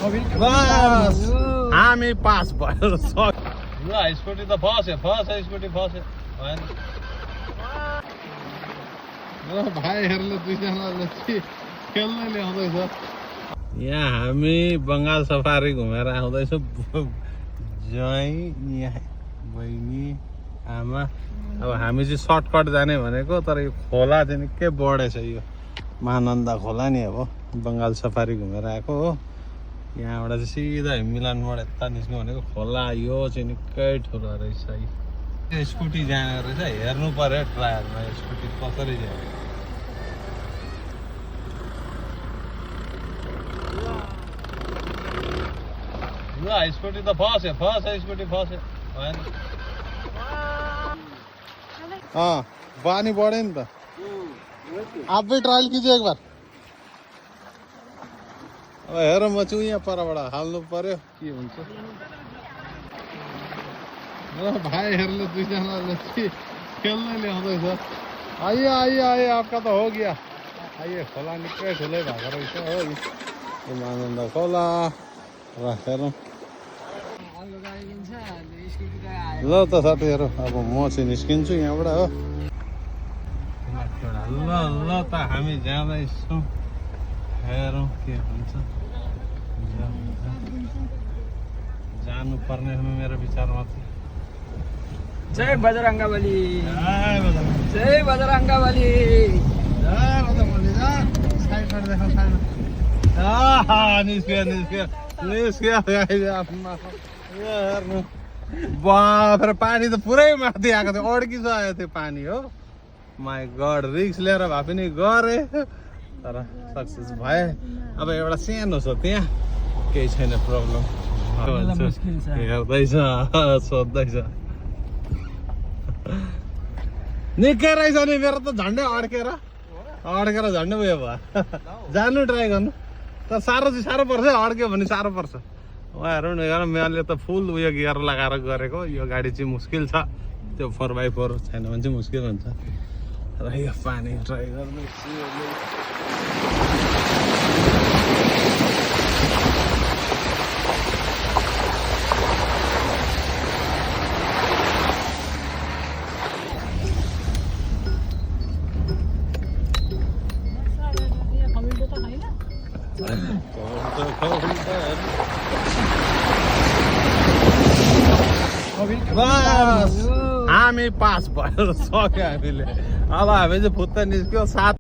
बस हामी पास भयो ल स्कुटी त फस्यो स्कुटी फस्यो भएन ल भाइहरूले दुईजनाले खेल्न ल्याउँदैछ यहाँ हामी बङ्गाल सफारी घुमेर आउँदैछौँ ज्वाइँ यहाँ बहिनी आमा अब हामी चाहिँ सर्टकट जाने भनेको तर यो खोला चाहिँ निकै बढेछ यो महानन्दा खोला नि अब बङ्गाल सफारी घुमेर आएको हो यहाँबाट चाहिँ सिधा मिलानबाट यता निस्क्नु भनेको खोला यो चाहिँ निकै ठुलो रहेछ यो स्कुटी जाने रहेछ हेर्नु पर्यो ट्रायलमा स्कुटी कसरी जाने ल स्कुटी त फस्यो स्कुटी फस्यो भएन पानी बढ्यो नि त आप भी ट्रायल कीजिए एक बार अब हेर म चाहिँ यहाँ परबाट हाल्नु पर्यो के हुन्छ ल भाइहरूले दुईजनाले खेल्न ल्याउँदैछ आइए आइए आइए आपका त हो गया आइए खोला निकै ठुलै भएको रहेछ हो यो महानन्दा खोला र हेरौँ ल त साथीहरू अब म चाहिँ निस्किन्छु यहाँबाट हो ल ल त हामी जाँदैछौँ हेरौँ के हुन्छ जानुपर्ने मेरो विचारमा चाहिँ जय बजरंगबली जय बजरंगबली हेर्नु बाफ पानी त पुरै माथि आएको थियो अड्किसकेको थियो पानी हो माई गड रिक्स लिएर भए पनि गरे तर सक्सेस भए अब एउटा सानो छ त्यहाँ केही छैन प्रब्लम हेर्दैछ सोध्दैछ निकै रहेछ नि मेरो त झन्डै अड्केर झन्डै उयो भयो जानु ट्राई गर्नु तर साह्रो चाहिँ साह्रो पर्छ अड्क्यो भने साह्रो पर्छ उहाँहरू मैले त फुल उयो गियर लगाएर गरेको यो गाडी चाहिँ मुस्किल छ त्यो 4x4 छैन भने चाहिँ मुस्किल हुन्छ र यो पानी ट्राई गर्दैछु बस हामी पास भयो सक्यो हामीले अब हामी चाहिँ फुत्त निस्क्यो 7